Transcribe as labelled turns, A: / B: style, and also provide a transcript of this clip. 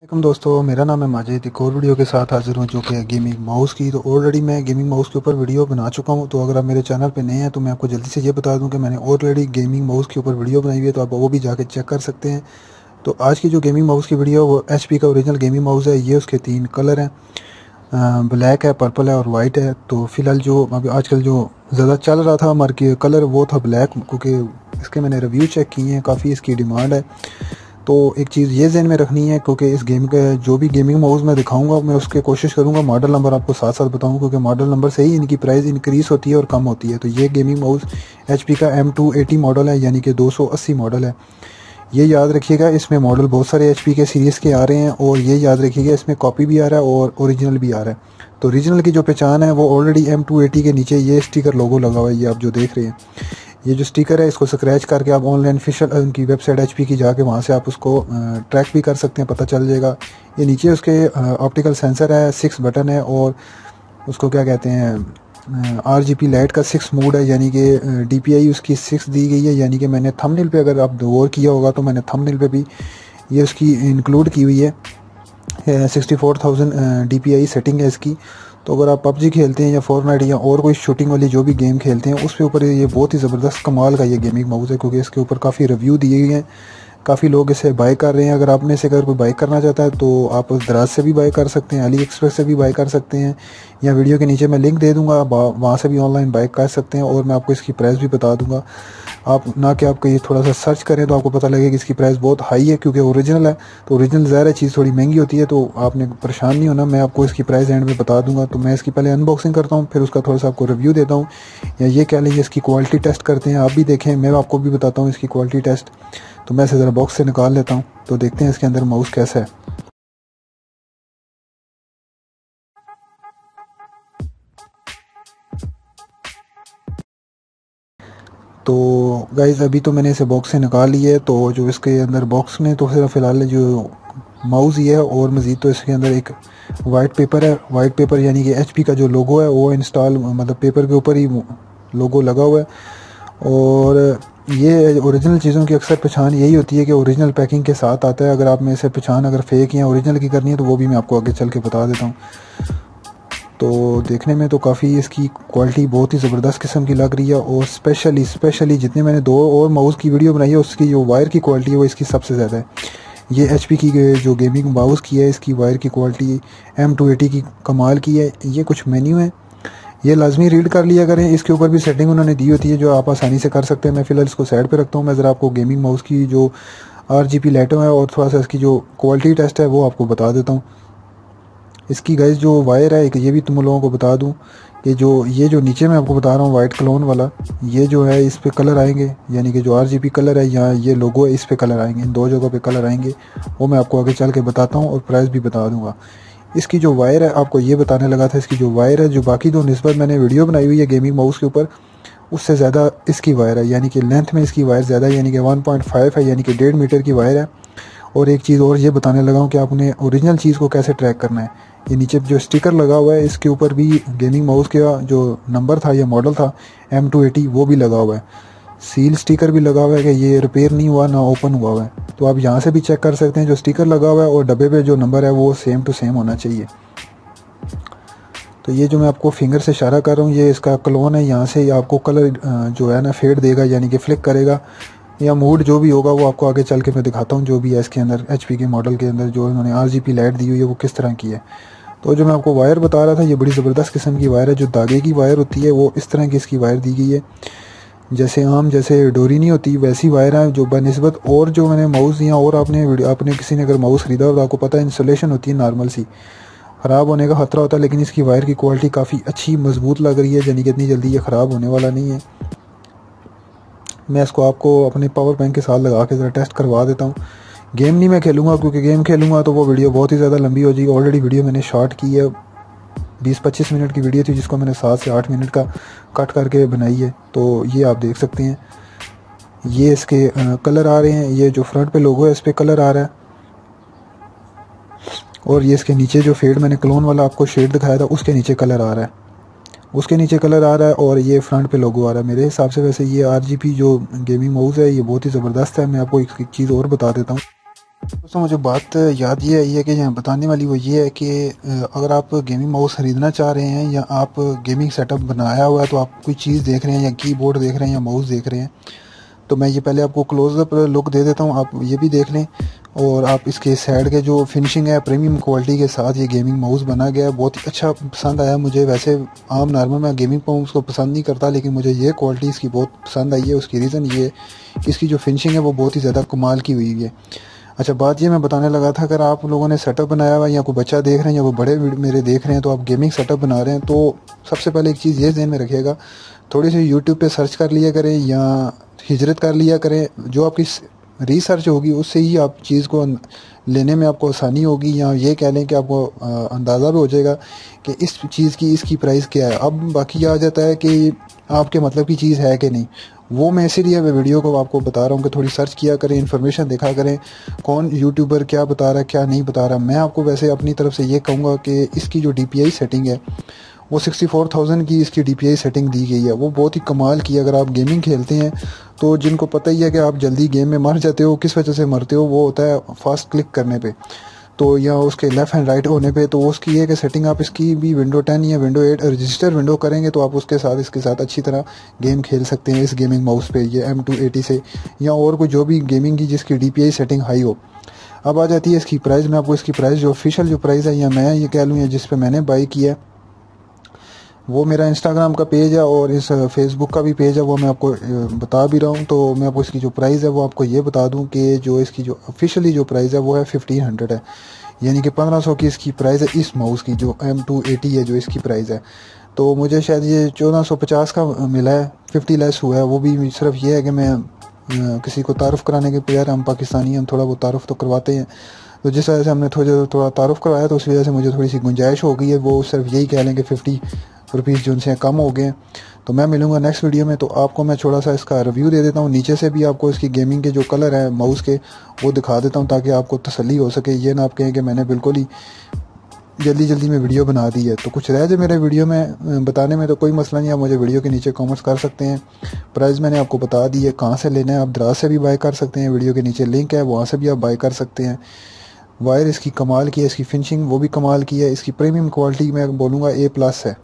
A: वालेकुम दोस्तों, मेरा नाम है माजिद। एक और वीडियो के साथ हाजिर हूँ जो कि है गेमिंग माउस की। तो ऑलरेडी मैं गेमिंग माउस के ऊपर वीडियो बना चुका हूँ। तो अगर आप मेरे चैनल पे नए हैं तो मैं आपको जल्दी से ये बता दूँ कि मैंने ऑलरेडी गेमिंग माउस के ऊपर वीडियो बनाई हुई है, तो आप वो भी जाके चेक कर सकते हैं। तो आज की जो गेमिंग माउस की वीडियो वो HP का ओरिजिनल गेमिंग माउस है। ये उसके 3 कलर हैं, ब्लैक है, पर्पल है और वाइट है। तो फिलहाल जो अभी आजकल जो ज़्यादा चल रहा था मार्केट कलर वो था ब्लैक, क्योंकि इसके मैंने रिव्यू चेक किए हैं, काफ़ी इसकी डिमांड है। तो एक चीज़ ये ज़हन में रखनी है, क्योंकि इस गेम के जो भी गेमिंग माउस मैं दिखाऊंगा मैं उसके कोशिश करूंगा मॉडल नंबर आपको साथ साथ बताऊं, क्योंकि मॉडल नंबर से ही इनकी प्राइस इंक्रीज़ होती है और कम होती है। तो ये गेमिंग माउस HP का M280 मॉडल है, यानी कि 280 मॉडल है। ये याद रखिएगा, इसमें मॉडल बहुत सारे HP के सीरीज़ के आ रहे हैं, और ये याद रखिएगा इसमें कॉपी भी आ रहा है और ओरिजिनल भी आ रहा है। तो ओरिजिनल की जो पहचान है वो ऑलरेडी M280 के नीचे ये स्टिकर लोगो लगा हुआ है, ये आप जो देख रहे हैं। ये जो स्टिकर है इसको स्क्रैच करके आप ऑनलाइन ऑफिशियल उनकी वेबसाइट HP की जाके वहाँ से आप उसको ट्रैक भी कर सकते हैं, पता चल जाएगा। ये नीचे उसके ऑप्टिकल सेंसर है, 6 बटन है, और उसको क्या कहते हैं, RGB लाइट का 6 मोड है, यानी कि DPI उसकी 6 दी गई है। यानी कि मैंने थंबनेल पे अगर आप गौर किया होगा तो मैंने थंबनेल पे भी ये उसकी इंक्लूड की हुई है। 64,000 DPI सेटिंग है इसकी। तो अगर आप PUBG खेलते हैं या फोर्टनाइट या और कोई शूटिंग वाली जो भी गेम खेलते हैं उसके ऊपर ये बहुत ही ज़बरदस्त कमाल का ये गेमिंग माउस है, क्योंकि इसके ऊपर काफ़ी रिव्यू दिए गए हैं, काफ़ी लोग इसे बाय कर रहे हैं। अगर आप में से अगर कोई बाय करना चाहता है तो आप उस दराज से भी बाय कर सकते हैं, अली एक्सप्रेस से भी बाय कर सकते हैं, या वीडियो के नीचे मैं लिंक दे दूंगा, आप वहाँ से भी ऑनलाइन बाय कर सकते हैं। और मैं आपको इसकी प्राइस भी बता दूंगा। आप ना कि आपको ये थोड़ा सा सर्च करें तो आपको पता लगेगा कि इसकी प्राइस बहुत हाई है, क्योंकि ओरिजिनल है। तो ओरिजिनल ज़ाहिर है चीज़ थोड़ी महंगी होती है, तो आपने परेशान नहीं होना, मैं आपको इसकी प्राइस एंड में बता दूंगा। तो मैं इसकी पहले अनबॉक्सिंग करता हूँ, फिर उसका थोड़ा सा आपको रिव्यू देता हूँ, या ये कह लीजिए इसकी क्वालिटी टेस्ट करते हैं। आप भी देखें, मैं आपको भी बताता हूँ इसकी क्वालिटी टेस्ट। तो मैं इसे ज़रा बॉक्स से निकाल लेता हूँ, तो देखते हैं इसके अंदर माउस कैसा है। तो गाइज़ अभी तो मैंने इसे बॉक्स से निकाल लिया है। तो जो इसके अंदर बॉक्स में तो सिर्फ फ़िलहाल जो माउस ही है, और मज़ीद तो इसके अंदर एक वाइट पेपर है। वाइट पेपर यानी कि HP का जो लोगो है वो इंस्टॉल, मतलब पेपर के ऊपर ही लोगो लगा हुआ है। और ये ओरिजिनल चीज़ों की अक्सर पहचान यही होती है कि ओरिजिनल पैकिंग के साथ आता है। अगर आप में से पहचान अगर फेक या ओरिजिनल की करनी है तो वो भी मैं आपको आगे चल के बता देता हूँ। तो देखने में तो काफ़ी इसकी क्वालिटी बहुत ही ज़बरदस्त किस्म की लग रही है, और स्पेशली जितने मैंने दो और माउस की वीडियो बनाई है उसकी जो वायर की क्वालिटी है वो इसकी सबसे ज़्यादा है। ये HP की जो गेमिंग माउस की है इसकी वायर की क्वालिटी M280 की कमाल की है। ये कुछ मेन्यू है, ये लाजमी रीड कर लिया करें। इसके ऊपर भी सेटिंग उन्होंने दी होती है जो आप आसानी से कर सकते हैं। मैं फ़िलहाल इसको साइड पे रखता हूँ। मैं ज़रा आपको गेमिंग माउस की जो RGB लाइटों है और थोड़ा सा इसकी जो क्वालिटी टेस्ट है वो आपको बता देता हूँ। इसकी गाइस जो वायर है, एक ये भी तुम लोगों को बता दूं कि ये जो नीचे मैं आपको बता रहा हूँ वाइट क्लोन वाला, ये जो है इस पे कलर आएंगे, यानी कि जो RGB कलर है या ये लोगो है इस पे कलर आएंगे, इन दो जगहों पे कलर आएंगे। वो मैं आपको आगे चल के बताता हूँ और प्राइस भी बता दूंगा। इसकी जो वायर है, आपको ये बताने लगा था, इसकी जो वायर है जो बाकी दो निस्बत मैंने वीडियो बनाई हुई है गेमिंग माउस के ऊपर उससे ज़्यादा इसकी वायर है, यानी कि लेंथ में इसकी वायर ज़्यादा है, यानी कि 1.5 है, यानी कि 1.5 मीटर की वायर है। और एक चीज़ और ये बताने लगा हूँ कि आपने ओरिजिनल चीज़ को कैसे ट्रैक करना है। ये नीचे जो स्टिकर लगा हुआ है इसके ऊपर भी गेमिंग माउस का जो नंबर था या मॉडल था M280 वो भी लगा हुआ है। सील स्टिकर भी लगा हुआ है कि ये रिपेयर नहीं हुआ ना ओपन हुआ है। तो आप यहाँ से भी चेक कर सकते हैं, जो स्टिकर लगा हुआ है और डब्बे पे जो नंबर है वो सेम टू सेम होना चाहिए। तो ये जो मैं आपको फिंगर से इशारा कर रहा हूँ ये इसका क्लोन है। यहाँ से आपको कलर जो है ना फेड देगा, यानी कि फ्लिक करेगा, या मूड जो भी होगा वो आपको आगे चल के मैं दिखाता हूँ। जो भी है इसके अंदर HP के मॉडल के अंदर जो इन्होंने RGB लाइट दी हुई है वो किस तरह की है। तो जो मैं आपको वायर बता रहा था ये बड़ी ज़बरदस्त किस्म की वायर है। जो धागे की वायर होती है वो इस तरह की इसकी वायर दी गई है, जैसे डोरी नहीं होती वैसी वायर है जो बनस्बत। और जो मैंने माउस दिया, और आपने किसी ने अगर माउस ख़रीदा हो तो आपको पता है इंसुलेशन होती है नॉर्मल सी, ख़राब होने का ख़तरा होता है, लेकिन इसकी वायर की क्वालिटी काफ़ी अच्छी मजबूत लग रही है, यानी कि इतनी जल्दी ये ख़राब होने वाला नहीं है। मैं इसको आपको अपने पावर बैंक के साथ लगा के ज़रा टेस्ट करवा देता हूँ। गेम नहीं मैं खेलूँगा, क्योंकि गेम खेलूँगा तो वो वीडियो बहुत ही ज़्यादा लंबी हो जाएगी। ऑलरेडी वीडियो मैंने शॉर्ट की है, 20-25 मिनट की वीडियो थी जिसको मैंने 7 से 8 मिनट का कट करके बनाई है। तो ये आप देख सकते हैं, ये इसके कलर आ रहे हैं। ये जो फ्रंट पे लोगो है इस पर कलर आ रहा है, और ये इसके नीचे जो फेड मैंने क्लोन वाला आपको शेड दिखाया था उसके नीचे कलर आ रहा है, उसके नीचे कलर आ रहा है, और ये फ्रंट पे लोगो आ रहा है। मेरे हिसाब से वैसे ये RGB जो गेमिंग माउस है ये बहुत ही ज़बरदस्त है। मैं आपको एक चीज़ और बता देता हूँ, दोस्तों मुझे बात याद ये आई है कि यहाँ बताने वाली वो ये है कि अगर आप गेमिंग माउस ख़रीदना चाह रहे हैं या आप गेमिंग सेटअप बनाया हुआ है, तो आप कोई चीज़ देख रहे हैं या कीबोर्ड देख रहे हैं या माउस देख रहे हैं, तो मैं ये पहले आपको क्लोजअप लुक दे देता हूँ, आप ये भी देख लें। और आप इसके साइड के जो फिनिशिंग है प्रीमियम क्वालिटी के साथ ये गेमिंग माउस बना गया है, बहुत ही अच्छा पसंद आया मुझे। वैसे आम नॉर्मल मैं गेमिंग माउस को पसंद नहीं करता, लेकिन मुझे ये क्वालिटी इसकी बहुत पसंद आई है। उसकी रीज़न ये है कि इसकी जो फिनिशिंग है वो बहुत ही ज़्यादा कमाल की हुई है। अच्छा, बात ये मैं बताने लगा था, अगर आप लोगों ने सेटअप बनाया हुआ है या कोई बच्चा देख रहे हैं या वो बड़े मेरे देख रहे हैं, तो आप गेमिंग सेटअप बना रहे हैं, तो सबसे पहले एक चीज़ ये ज़हन में रखिएगा, थोड़ी सी यूट्यूब पे सर्च कर लिया करें या हिजरत कर लिया करें। जो आपकी रिसर्च होगी उससे ही आप चीज़ को लेने में आपको आसानी होगी, या ये कह लें कि आपको अंदाज़ा भी हो जाएगा कि इस चीज़ की इसकी प्राइस क्या है। अब बाकी आ जाता है कि आपके मतलब की चीज़ है कि नहीं, वो मैं इसीलिए वीडियो को आपको बता रहा हूँ कि थोड़ी सर्च किया करें, इन्फॉर्मेशन देखा करें, कौन यूट्यूबर क्या बता रहा है क्या नहीं बता रहा। मैं आपको वैसे अपनी तरफ से ये कहूँगा कि इसकी जो DPI सेटिंग है वो 64,000 की इसकी DPI सेटिंग दी गई है, वो बहुत ही कमाल की। अगर आप गेमिंग खेलते हैं तो जिनको पता ही है कि आप जल्दी गेम में मर जाते हो, किस वजह से मरते हो, वो होता है फास्ट क्लिक करने पे, तो या उसके लेफ़्ट हैंड राइट होने पे। तो उसकी है कि सेटिंग आप इसकी भी विंडो 10 या विंडो 8 रजिस्टर विंडो करेंगे तो आप उसके साथ इसके साथ अच्छी तरह गेम खेल सकते हैं इस गेमिंग माउस पे, ये M280 से, या और कोई जो भी गेमिंग की जिसकी DPI सेटिंग हाई हो। अब आ जाती है इसकी प्राइस। मैं आपको इसकी प्राइस जो ऑफिशियल जो प्राइस है, या मैं ये कह लूँ या जिस पे मैंने बाई किया है, वो मेरा इंस्टाग्राम का पेज है और इस फेसबुक का भी पेज है, वो मैं आपको बता भी रहा हूँ। तो मैं आपको इसकी जो प्राइस है वो आपको ये बता दूँ कि जो इसकी जो ऑफिशियली जो प्राइस है वो है 1500 है, यानी कि 1500 की इसकी प्राइस है इस माउस की, जो M280 है जो इसकी प्राइस है। तो मुझे शायद ये 1450 का मिला है, 50 लेस हुआ है। वो भी सिर्फ ये है कि मैं किसी को तारुफ़ कराने के बगैर, हम पाकिस्तानी हम थोड़ा बहुत तारुफ़ तो करवाते हैं, तो जिस वजह से हमने थोड़ा तारुफ़ करवाया तो उस वजह से मुझे थोड़ी सी गुंजाइश हो गई है। वो सिर्फ यही कह लें कि 50 रुपीज़ जो उनसे कम हो गए हैं। तो मैं मिलूँगा नेक्स्ट वीडियो में, तो आपको मैं थोड़ा सा इसका रिव्यू दे देता हूँ, नीचे से भी आपको इसकी गेमिंग के जो कलर हैं माउस के वो दिखा देता हूँ, ताकि आपको तसल्ली हो सके, ये ना आप कहें कि मैंने बिल्कुल ही जल्दी जल्दी में वीडियो बना दी है। तो कुछ रह जाए मेरे वीडियो में बताने में तो कोई मसला नहीं, आप मुझे वीडियो के नीचे कमेंट्स कर सकते हैं। प्राइस मैंने आपको बता दी है, कहाँ से लेना है, आप दराज से भी बाय कर सकते हैं, वीडियो के नीचे लिंक है वहाँ से भी आप बाय कर सकते हैं। वायर इसकी कमाल की है, इसकी फिनिशिंग वो भी कमाल की है, इसकी प्रीमियम क्वालिटी मैं बोलूँगा A+ है।